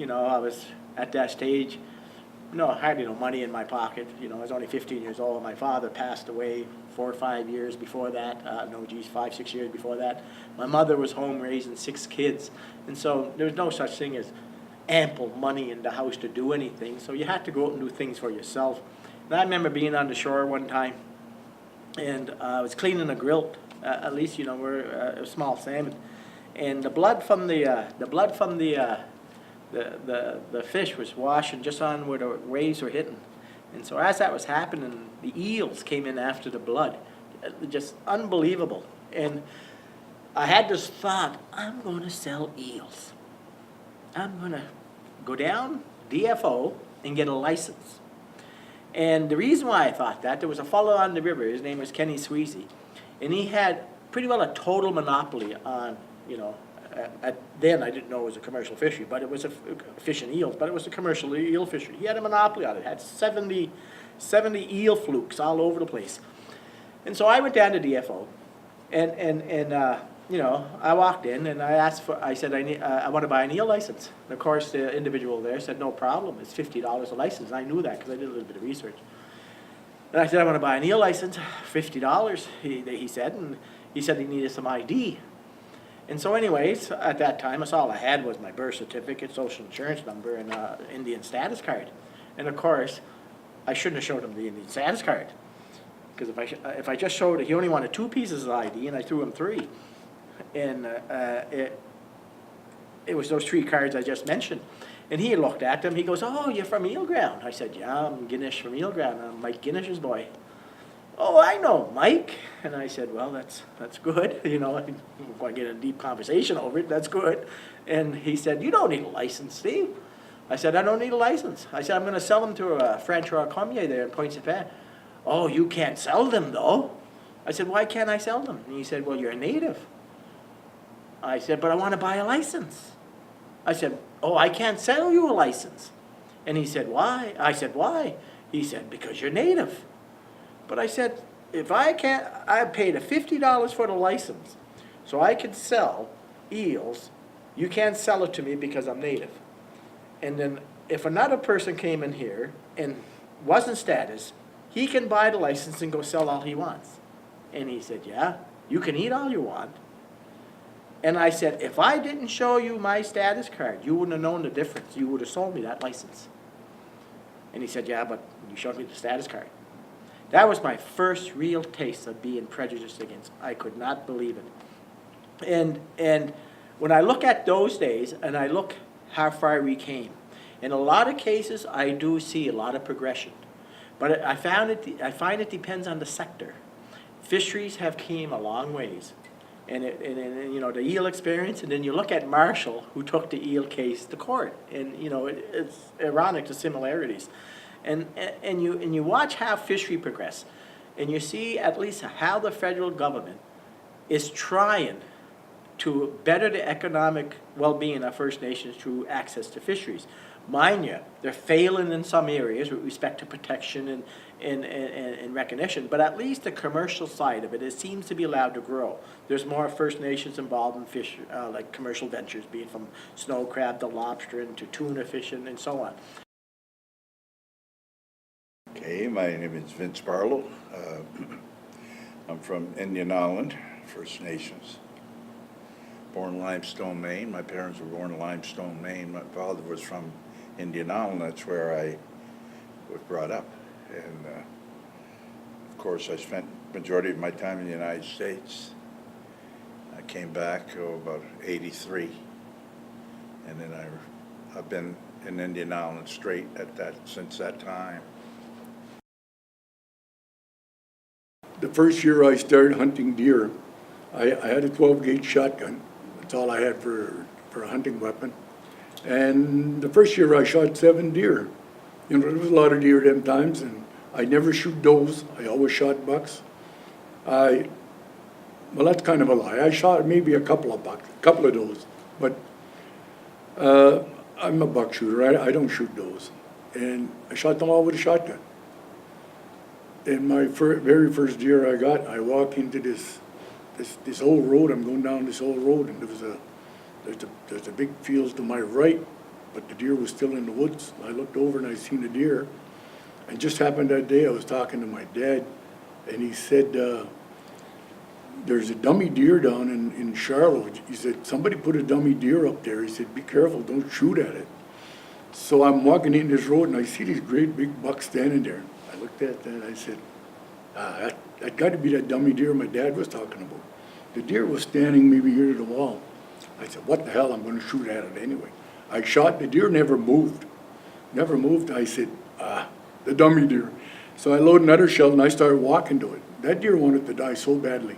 you know, I was at that stage, hardly no money in my pocket. You know, I was only 15 years old. My father passed away 4 or 5 years before that. 5, 6 years before that. My mother was home raising 6 kids. And so there was no such thing as ample money in the house to do anything. So you had to go out and do things for yourself. And I remember being on the shore one time, and I was cleaning a grill. At least, you know, we're a small salmon. And the blood from the fish was washing just on where the waves were hitting. And so as that was happening, the eels came in after the blood. Just unbelievable. And I had this thought, I'm going to sell eels. I'm going to go down DFO and get a license. And the reason why I thought that, there was a fellow on the river, his name was Kenny Sweezy, and he had pretty well a total monopoly on, you know, then I didn't know it was a commercial fishery, but it was a fish and eels, but it was a commercial eel fishery. He had a monopoly on it. It had 70 eel flukes all over the place. And so I went down to DFO, and you know, I walked in and I said, I want to buy an eel license. And of course, the individual there said, no problem, it's $50 a license. And I knew that because I did a little bit of research. And I said, I want to buy an eel license, $50, he said, and he said he needed some ID. And so anyways, at that time, that's all I had was my birth certificate, social insurance number, and Indian status card. And of course, I shouldn't have showed him the Indian status card. Because if I just showed it, he only wanted 2 pieces of ID, and I threw him 3. And it was those 3 cards I just mentioned. And he looked at them, he goes, oh, you're from Eel Ground. I said, yeah, I'm Guinness from Eel Ground. I'm Mike Guinness's boy. Oh, I know Mike. And I said, well, that's good. You know, I'm going to get a deep conversation over it. That's good. And he said, you don't need a license, Steve. I said, I don't need a license. I said, I'm going to sell them to a French or a Cormier there in Pointe-Saint-Pierre. Oh, you can't sell them, though. I said, why can't I sell them? And he said, well, you're a native. I said, but I want to buy a license. I said, oh, I can't sell you a license. And he said, why? I said, why? He said, because you're native. But I said, if I can't, I paid $50 for the license, so I could sell eels. You can't sell it to me because I'm native. And then if another person came in here and wasn't status, he can buy the license and go sell all he wants. And he said, yeah, you can eat all you want. And I said, if I didn't show you my status card, you wouldn't have known the difference. You would have sold me that license. And he said, yeah, but you showed me the status card. That was my first real taste of being prejudiced against. I could not believe it. And when I look at those days, and I look how far we came, in a lot of cases, I do see a lot of progression. But I find it depends on the sector. Fisheries have came a long ways. And you know, the eel experience, and then you look at Marshall, who took the eel case to court. And, you know, it's ironic, the similarities. And you watch how fishery progress, and you see at least how the federal government is trying to better the economic well-being of First Nations through access to fisheries. Mind you, they're failing in some areas with respect to protection and recognition, but at least the commercial side of it, it seems to be allowed to grow. There's more First Nations involved in fish, like commercial ventures, being from snow crab to lobster and to tuna fishing and so on. Okay, my name is Vince Barlow. I'm from Indian Island, First Nations. Born in Limestone, Maine. My parents were born in Limestone, Maine. My father was from Indian Island. That's where I was brought up. And of course, I spent the majority of my time in the United States. I came back about '83, and then I've been in Indian Island straight since that time. The first year I started hunting deer, I had a 12-gauge shotgun. That's all I had for a hunting weapon. And the first year I shot 7 deer. You know, there was a lot of deer at them times, and I never shoot does. I always shot bucks. Well, that's kind of a lie. I shot maybe a couple of bucks, a couple of does. But I'm a buck shooter. I don't shoot does. And I shot them all with a shotgun. And my very first deer I got, I walk into this old road. I'm going down this old road, and there's a big fields to my right, but the deer was still in the woods. I looked over and I seen the deer. And just happened that day, I was talking to my dad, and he said, there's a dummy deer down in Charlotte. He said, somebody put a dummy deer up there. He said, be careful, don't shoot at it. So I'm walking in this road and I see these great big bucks standing there. I looked at that and I said, that got to be that dummy deer my dad was talking about. The deer was standing maybe here to the wall. I said, what the hell, I'm going to shoot at it anyway. I shot, the deer never moved. Never moved. I said, the dummy deer. So I load another shell and I started walking to it. That deer wanted to die so badly.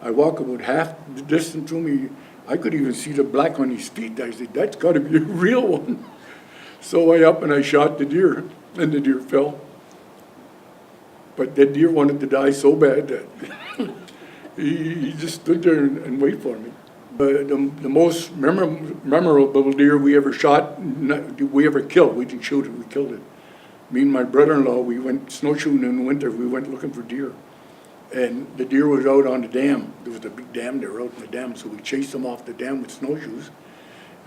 I walk about half the distance to me. I could even see the black on his feet. I said, that's got to be a real one. So I up and I shot the deer, and the deer fell. But that deer wanted to die so bad that he just stood there and waited for me. The most memorable deer we ever shot, we ever killed, we didn't shoot it, we killed it. Me and my brother-in-law, we went snowshoeing in the winter, we went looking for deer. And the deer was out on the dam. There was a big dam there out in the dam, so we chased him off the dam with snowshoes.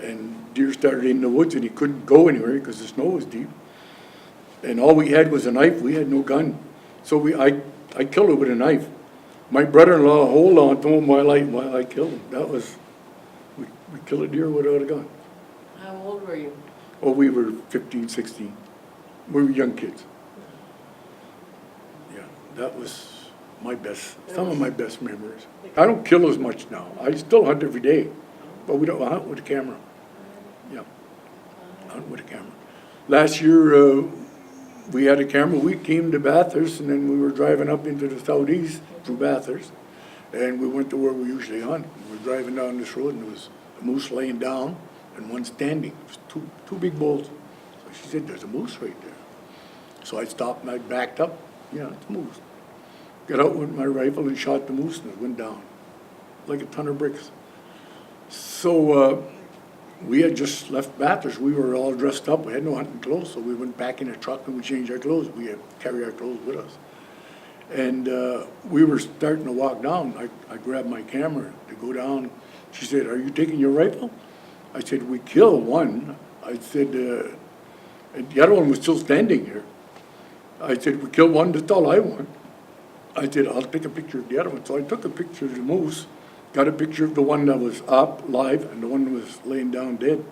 And deer started in the woods and he couldn't go anywhere because the snow was deep. And all we had was a knife, we had no gun. So I killed it with a knife. My brother-in-law hold on to him while I killed him. That was, we killed a deer without a gun. How old were you? Oh, we were 15, 16. We were young kids. Yeah, that was some of my best memories. I don't kill as much now. I still hunt every day, but we don't hunt with a camera. Yeah, hunt with a camera. Last year, we had a camera. We came to Bathurst, and then we were driving up into the southeast through Bathurst, and we went to where we usually hunt. We were driving down this road, and there was a moose laying down and one standing. It was two big bulls. So she said, there's a moose right there. So I stopped and I backed up. Yeah, it's a moose. Got out with my rifle and shot the moose, and it went down like a ton of bricks. So we had just left Bathurst. We were all dressed up. We had no hunting clothes, so we went back in the truck and we changed our clothes. We had to carry our clothes with us. And we were starting to walk down. I grabbed my camera to go down. She said, are you taking your rifle? I said, we killed one. I said, and the other one was still standing here. I said, we killed one, that's all I want. I said, I'll take a picture of the other one. So I took a picture of the moose, got a picture of the one that was up, live, and the one that was laying down dead.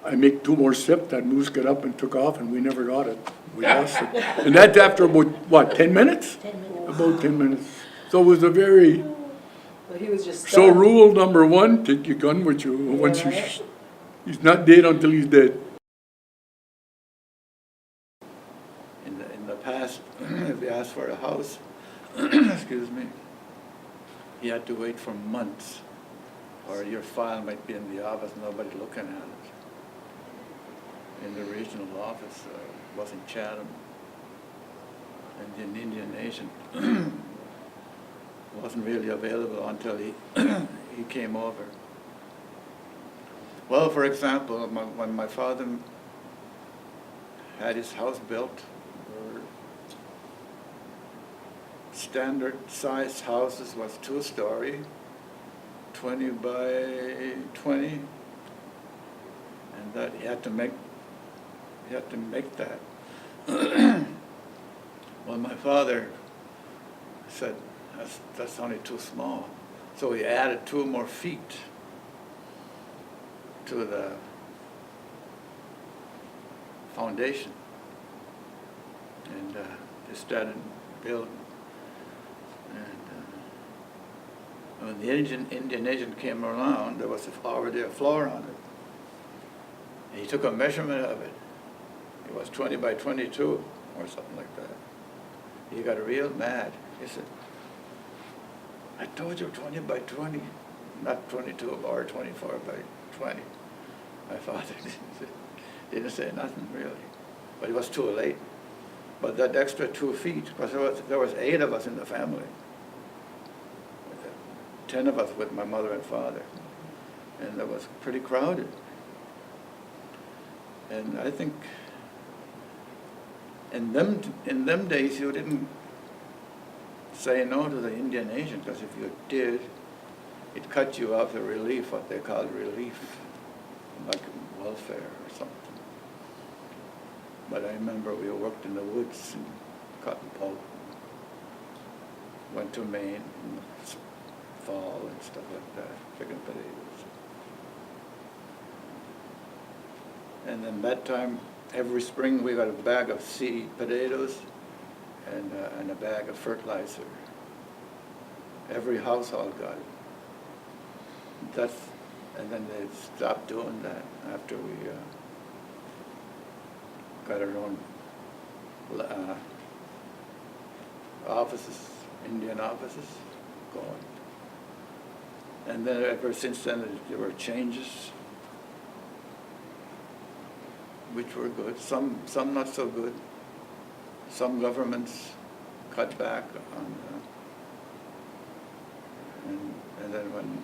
I make 2 more steps, that moose got up and took off, and we never got it. We lost it. And that's after about, what, 10 minutes? 10 minutes. About 10 minutes. So it was a very, Well, he was just so stunned. rule number 1, take your gun with you. Once you, right. he's not dead until he's dead. In the past, if you asked for a house, excuse me, you had to wait for months, or your file might be in the office, nobody looking at it. In the regional office, was in Chatham, and the Indian Nation wasn't really available until he he came over. Well, for example, when my father had his house built, standard sized houses was 2-story, 20 by 20, and that he had to make that. Well, my father said, that's only too small. So he added 2 more feet to the foundation. And they started building. And when the Indian agent came around, there was already a floor on it. And he took a measurement of it. It was 20 by 22 or something like that. He got real mad. He said, I told you 20 by 20, not 22 or 24 by 20. My father didn't say nothing really, but it was too late. But that extra 2 feet, because there was 8 of us in the family. 10 of us with my mother and father, and that was pretty crowded. And I think in them days you didn't say no to the Indian agent, because if you did, it cut you off the relief, what they called relief. Like welfare or something. But I remember we worked in the woods and cotton pulp. Went to Maine in the fall and stuff like that, picking potatoes. And then that time, every spring we got a bag of seed potatoes and a bag of fertilizer. Every household got it. And then they stopped doing that after we got our own offices, Indian offices going. And then ever since then, there were changes, which were good, some not so good. Some governments cut back on, and then when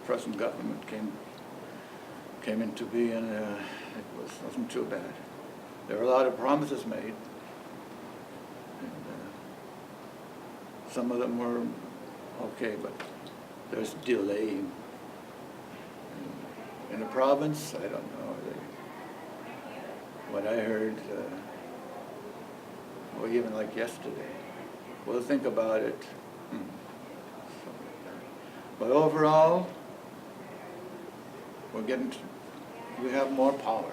present government came into being, it wasn't too bad. There were a lot of promises made, and some of them were okay, but there's delay. In the province, I don't know. What I heard, well, even like yesterday, we'll think about it. But overall, we have more power.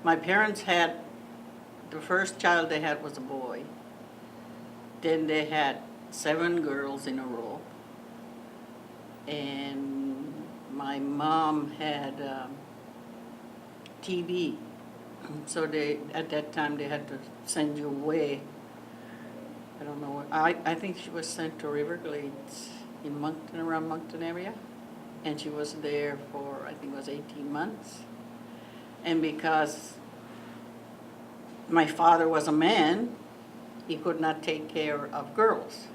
My parents had, the first child they had was a boy. Then they had 7 girls in a row. And my mom had TB. So at that time they had to send you away. I don't know what, I think she was sent to Riverglades in Moncton, around Moncton area. And she was there for, I think it was 18 months. And because my father was a man, he could not take care of girls.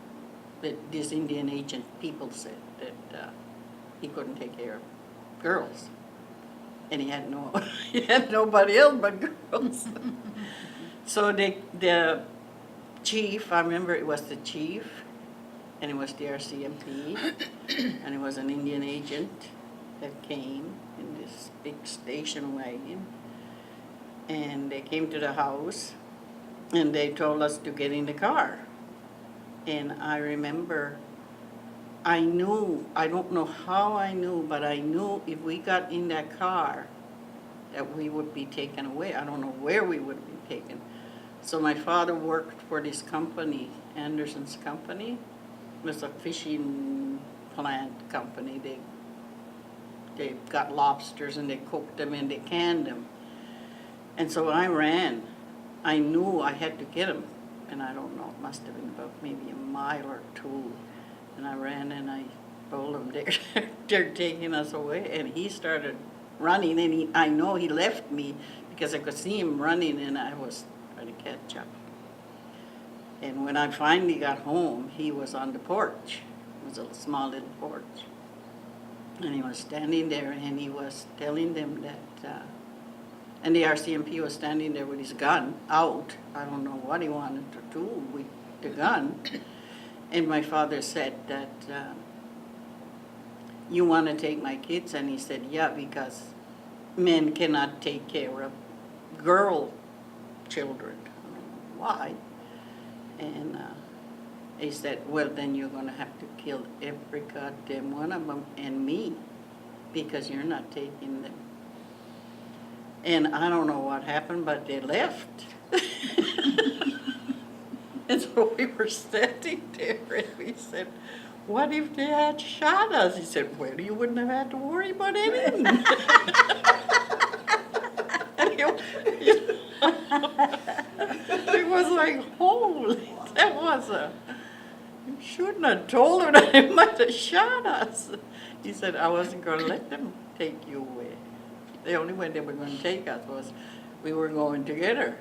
This Indian agent people said that he couldn't take care of girls. And he had nobody else but girls. So the chief, I remember it was the chief, and it was the RCMP, and it was an Indian agent that came in this big station wagon. And they came to the house, and they told us to get in the car. And I remember, I knew, I don't know how I knew, but I knew if we got in that car, that we would be taken away. I don't know where we would be taken. So my father worked for this company, Anderson's company. It was a fishing plant company. They got lobsters and they cooked them and they canned them. And so I ran. I knew I had to get him. And I don't know, it must have been about maybe a mile or 2. And I ran and I told him, they're taking us away. And he started running, and I know he left me because I could see him running, and I was trying to catch up. And when I finally got home, he was on the porch. It was a small little porch. And he was standing there, and he was telling them that, and the RCMP was standing there with his gun out. I don't know what he wanted to do with the gun. And my father said that, you want to take my kids? And he said, yeah, because men cannot take care of girl children. I don't know why. And he said, well, then you're going to have to kill every goddamn one of them and me, because you're not taking them. And I don't know what happened, but they left. And so we were standing there, and we said, what if they had shot us? He said, well, you wouldn't have had to worry about anything. It was like, holy, that was you shouldn't have told him that they might have shot us. He said, I wasn't going to let them take you away. The only way they were going to take us was we were going together.